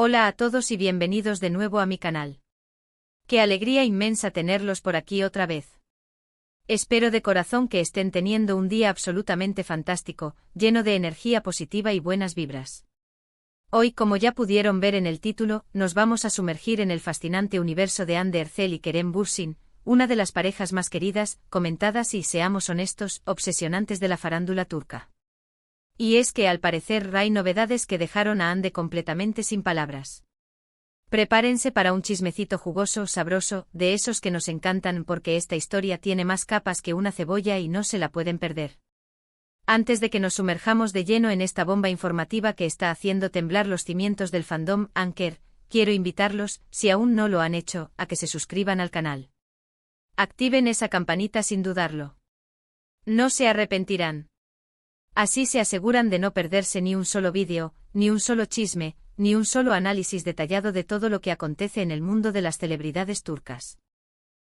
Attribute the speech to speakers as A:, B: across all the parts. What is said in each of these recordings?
A: Hola a todos y bienvenidos de nuevo a mi canal. Qué alegría inmensa tenerlos por aquí otra vez. Espero de corazón que estén teniendo un día absolutamente fantástico, lleno de energía positiva y buenas vibras. Hoy, como ya pudieron ver en el título, nos vamos a sumergir en el fascinante universo de Hande Erçel y Kerem Bürsin, una de las parejas más queridas, comentadas y, seamos honestos, obsesionantes de la farándula turca. Y es que al parecer hay novedades que dejaron a Hande completamente sin palabras. Prepárense para un chismecito jugoso, sabroso, de esos que nos encantan porque esta historia tiene más capas que una cebolla y no se la pueden perder. Antes de que nos sumerjamos de lleno en esta bomba informativa que está haciendo temblar los cimientos del fandom Anker, quiero invitarlos, si aún no lo han hecho, a que se suscriban al canal. Activen esa campanita sin dudarlo. No se arrepentirán. Así se aseguran de no perderse ni un solo vídeo, ni un solo chisme, ni un solo análisis detallado de todo lo que acontece en el mundo de las celebridades turcas.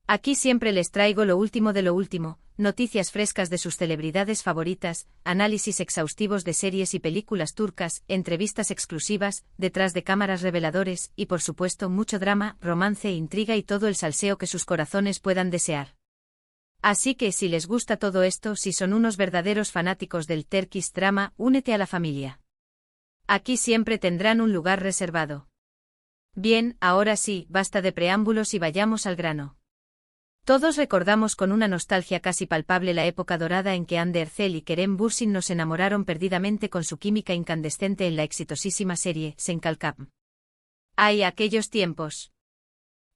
A: Aquí siempre les traigo lo último de lo último, noticias frescas de sus celebridades favoritas, análisis exhaustivos de series y películas turcas, entrevistas exclusivas, detrás de cámaras reveladores y por supuesto mucho drama, romance, intriga y todo el salseo que sus corazones puedan desear. Así que si les gusta todo esto, si son unos verdaderos fanáticos del Turkish drama, únete a la familia. Aquí siempre tendrán un lugar reservado. Bien, ahora sí, basta de preámbulos y vayamos al grano. Todos recordamos con una nostalgia casi palpable la época dorada en que Hande Erçel y Kerem Bürsin nos enamoraron perdidamente con su química incandescente en la exitosísima serie Senkalkam. ¡Ay, aquellos tiempos!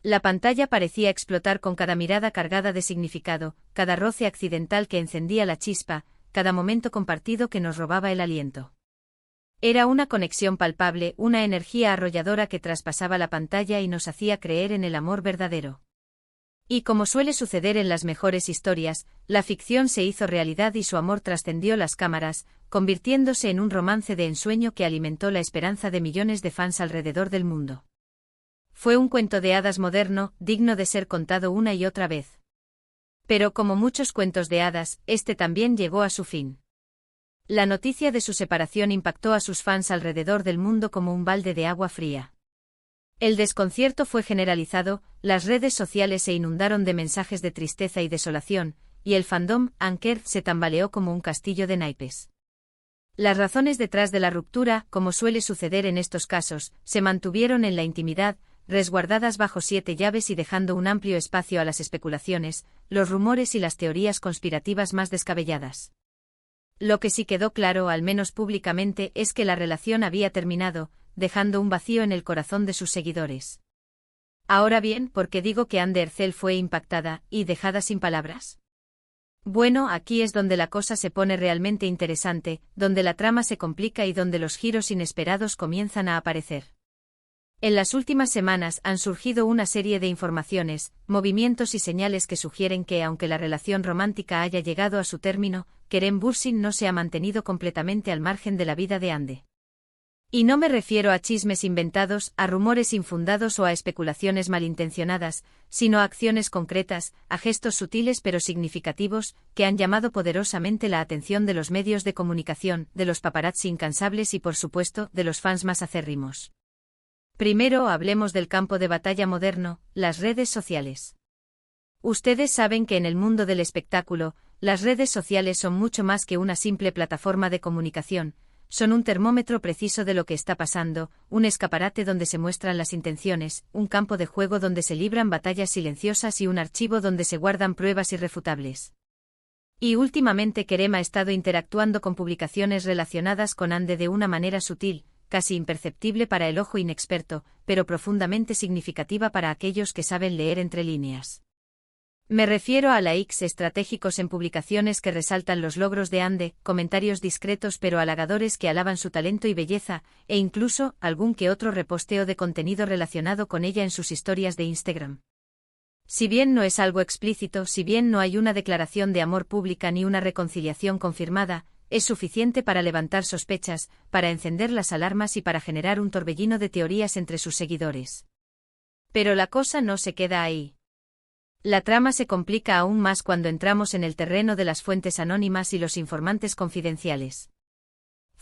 A: La pantalla parecía explotar con cada mirada cargada de significado, cada roce accidental que encendía la chispa, cada momento compartido que nos robaba el aliento. Era una conexión palpable, una energía arrolladora que traspasaba la pantalla y nos hacía creer en el amor verdadero. Y como suele suceder en las mejores historias, la ficción se hizo realidad y su amor trascendió las cámaras, convirtiéndose en un romance de ensueño que alimentó la esperanza de millones de fans alrededor del mundo. Fue un cuento de hadas moderno, digno de ser contado una y otra vez. Pero como muchos cuentos de hadas, este también llegó a su fin. La noticia de su separación impactó a sus fans alrededor del mundo como un balde de agua fría. El desconcierto fue generalizado, las redes sociales se inundaron de mensajes de tristeza y desolación, y el fandom Anker se tambaleó como un castillo de naipes. Las razones detrás de la ruptura, como suele suceder en estos casos, se mantuvieron en la intimidad, resguardadas bajo 7 llaves y dejando un amplio espacio a las especulaciones, los rumores y las teorías conspirativas más descabelladas. Lo que sí quedó claro, al menos públicamente, es que la relación había terminado, dejando un vacío en el corazón de sus seguidores. Ahora bien, ¿por qué digo que Hande Erçel fue impactada y dejada sin palabras? Bueno, aquí es donde la cosa se pone realmente interesante, donde la trama se complica y donde los giros inesperados comienzan a aparecer. En las últimas semanas han surgido una serie de informaciones, movimientos y señales que sugieren que, aunque la relación romántica haya llegado a su término, Kerem Bürsin no se ha mantenido completamente al margen de la vida de Hande. Y no me refiero a chismes inventados, a rumores infundados o a especulaciones malintencionadas, sino a acciones concretas, a gestos sutiles pero significativos, que han llamado poderosamente la atención de los medios de comunicación, de los paparazzi incansables y por supuesto, de los fans más acérrimos. Primero hablemos del campo de batalla moderno, las redes sociales. Ustedes saben que en el mundo del espectáculo, las redes sociales son mucho más que una simple plataforma de comunicación, son un termómetro preciso de lo que está pasando, un escaparate donde se muestran las intenciones, un campo de juego donde se libran batallas silenciosas y un archivo donde se guardan pruebas irrefutables. Y últimamente Kerem ha estado interactuando con publicaciones relacionadas con Hande de una manera sutil, casi imperceptible para el ojo inexperto, pero profundamente significativa para aquellos que saben leer entre líneas. Me refiero a likes estratégicos en publicaciones que resaltan los logros de Hande, comentarios discretos pero halagadores que alaban su talento y belleza, e incluso algún que otro reposteo de contenido relacionado con ella en sus historias de Instagram. Si bien no es algo explícito, si bien no hay una declaración de amor pública ni una reconciliación confirmada, es suficiente para levantar sospechas, para encender las alarmas y para generar un torbellino de teorías entre sus seguidores. Pero la cosa no se queda ahí. La trama se complica aún más cuando entramos en el terreno de las fuentes anónimas y los informantes confidenciales.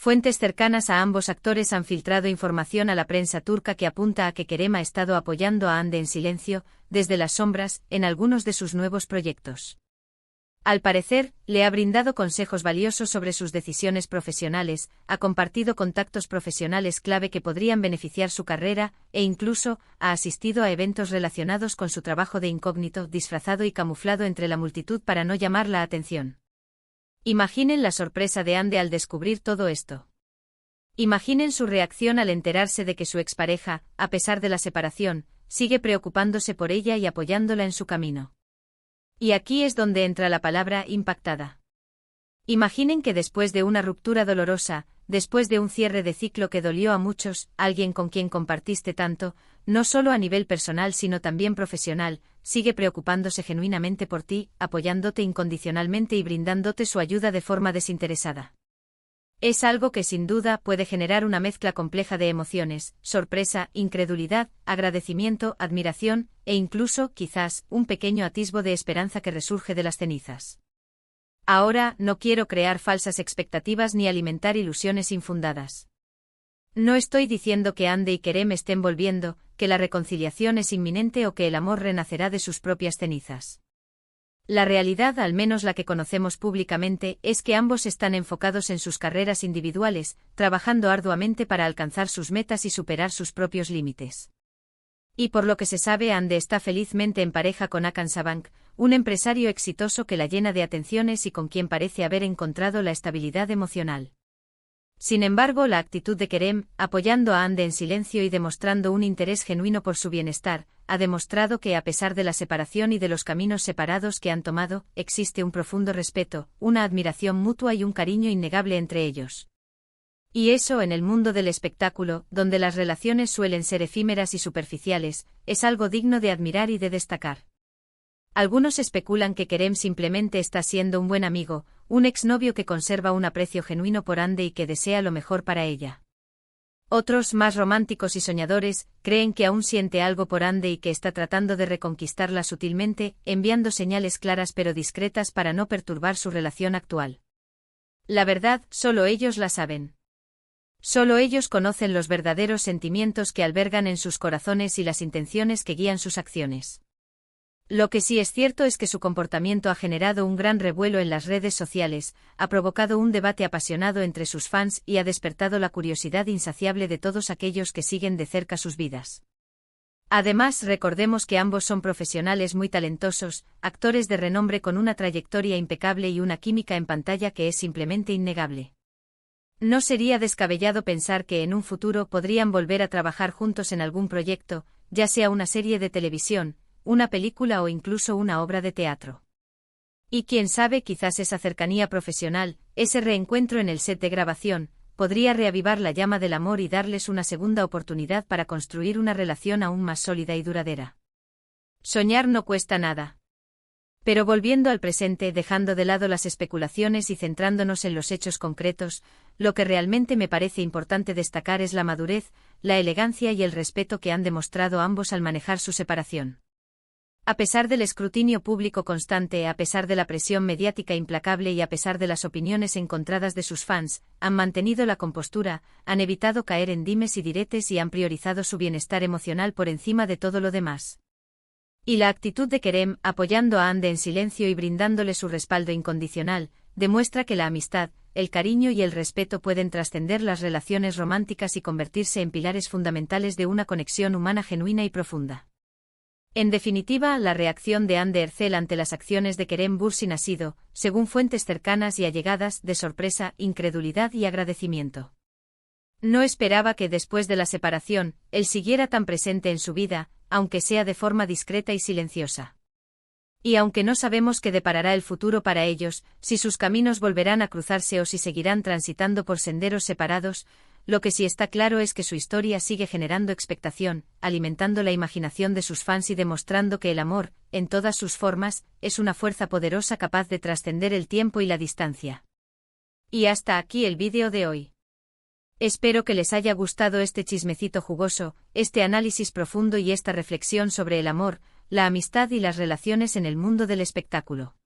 A: Fuentes cercanas a ambos actores han filtrado información a la prensa turca que apunta a que Kerem ha estado apoyando a Hande en silencio, desde las sombras, en algunos de sus nuevos proyectos. Al parecer, le ha brindado consejos valiosos sobre sus decisiones profesionales, ha compartido contactos profesionales clave que podrían beneficiar su carrera, e incluso, ha asistido a eventos relacionados con su trabajo de incógnito, disfrazado y camuflado entre la multitud para no llamar la atención. Imaginen la sorpresa de Hande al descubrir todo esto. Imaginen su reacción al enterarse de que su expareja, a pesar de la separación, sigue preocupándose por ella y apoyándola en su camino. Y aquí es donde entra la palabra impactada. Imaginen que después de una ruptura dolorosa, después de un cierre de ciclo que dolió a muchos, alguien con quien compartiste tanto, no solo a nivel personal sino también profesional, sigue preocupándose genuinamente por ti, apoyándote incondicionalmente y brindándote su ayuda de forma desinteresada. Es algo que sin duda puede generar una mezcla compleja de emociones: sorpresa, incredulidad, agradecimiento, admiración, e incluso, quizás, un pequeño atisbo de esperanza que resurge de las cenizas. Ahora, no quiero crear falsas expectativas ni alimentar ilusiones infundadas. No estoy diciendo que Hande y Kerem estén volviendo, que la reconciliación es inminente o que el amor renacerá de sus propias cenizas. La realidad, al menos la que conocemos públicamente, es que ambos están enfocados en sus carreras individuales, trabajando arduamente para alcanzar sus metas y superar sus propios límites. Y por lo que se sabe, Hande está felizmente en pareja con Hakan Sabank, un empresario exitoso que la llena de atenciones y con quien parece haber encontrado la estabilidad emocional. Sin embargo, la actitud de Kerem, apoyando a Hande en silencio y demostrando un interés genuino por su bienestar, ha demostrado que a pesar de la separación y de los caminos separados que han tomado, existe un profundo respeto, una admiración mutua y un cariño innegable entre ellos. Y eso, en el mundo del espectáculo, donde las relaciones suelen ser efímeras y superficiales, es algo digno de admirar y de destacar. Algunos especulan que Kerem simplemente está siendo un buen amigo, un exnovio que conserva un aprecio genuino por Hande y que desea lo mejor para ella. Otros, más románticos y soñadores, creen que aún siente algo por Hande y que está tratando de reconquistarla sutilmente, enviando señales claras pero discretas para no perturbar su relación actual. La verdad, solo ellos la saben. Solo ellos conocen los verdaderos sentimientos que albergan en sus corazones y las intenciones que guían sus acciones. Lo que sí es cierto es que su comportamiento ha generado un gran revuelo en las redes sociales, ha provocado un debate apasionado entre sus fans y ha despertado la curiosidad insaciable de todos aquellos que siguen de cerca sus vidas. Además, recordemos que ambos son profesionales muy talentosos, actores de renombre con una trayectoria impecable y una química en pantalla que es simplemente innegable. No sería descabellado pensar que en un futuro podrían volver a trabajar juntos en algún proyecto, ya sea una serie de televisión, una película o incluso una obra de teatro. Y quién sabe, quizás esa cercanía profesional, ese reencuentro en el set de grabación, podría reavivar la llama del amor y darles una segunda oportunidad para construir una relación aún más sólida y duradera. Soñar no cuesta nada. Pero volviendo al presente, dejando de lado las especulaciones y centrándonos en los hechos concretos, lo que realmente me parece importante destacar es la madurez, la elegancia y el respeto que han demostrado ambos al manejar su separación. A pesar del escrutinio público constante, a pesar de la presión mediática implacable y a pesar de las opiniones encontradas de sus fans, han mantenido la compostura, han evitado caer en dimes y diretes y han priorizado su bienestar emocional por encima de todo lo demás. Y la actitud de Kerem, apoyando a Hande en silencio y brindándole su respaldo incondicional, demuestra que la amistad, el cariño y el respeto pueden trascender las relaciones románticas y convertirse en pilares fundamentales de una conexión humana genuina y profunda. En definitiva, la reacción de Hande Erçel ante las acciones de Kerem Bürsin ha sido, según fuentes cercanas y allegadas, de sorpresa, incredulidad y agradecimiento. No esperaba que después de la separación, él siguiera tan presente en su vida, aunque sea de forma discreta y silenciosa. Y aunque no sabemos qué deparará el futuro para ellos, si sus caminos volverán a cruzarse o si seguirán transitando por senderos separados, lo que sí está claro es que su historia sigue generando expectación, alimentando la imaginación de sus fans y demostrando que el amor, en todas sus formas, es una fuerza poderosa capaz de trascender el tiempo y la distancia. Y hasta aquí el vídeo de hoy. Espero que les haya gustado este chismecito jugoso, este análisis profundo y esta reflexión sobre el amor, la amistad y las relaciones en el mundo del espectáculo.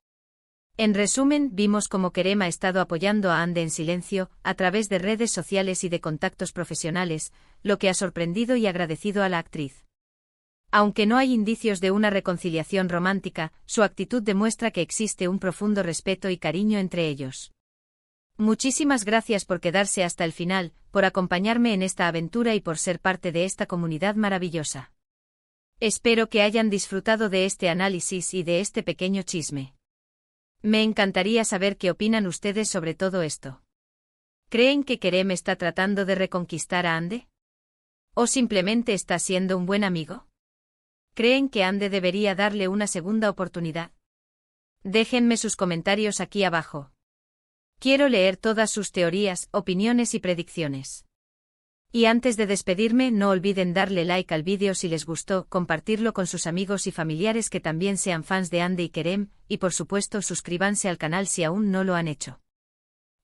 A: En resumen, vimos cómo Kerem ha estado apoyando a Ande en silencio, a través de redes sociales y de contactos profesionales, lo que ha sorprendido y agradecido a la actriz. Aunque no hay indicios de una reconciliación romántica, su actitud demuestra que existe un profundo respeto y cariño entre ellos. Muchísimas gracias por quedarse hasta el final, por acompañarme en esta aventura y por ser parte de esta comunidad maravillosa. Espero que hayan disfrutado de este análisis y de este pequeño chisme. Me encantaría saber qué opinan ustedes sobre todo esto. ¿Creen que Kerem está tratando de reconquistar a Ande? ¿O simplemente está siendo un buen amigo? ¿Creen que Ande debería darle una segunda oportunidad? Déjenme sus comentarios aquí abajo. Quiero leer todas sus teorías, opiniones y predicciones. Y antes de despedirme, no olviden darle like al vídeo si les gustó, compartirlo con sus amigos y familiares que también sean fans de Ande y Kerem, y por supuesto suscríbanse al canal si aún no lo han hecho.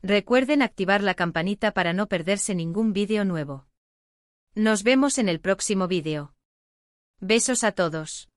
A: Recuerden activar la campanita para no perderse ningún vídeo nuevo. Nos vemos en el próximo vídeo. Besos a todos.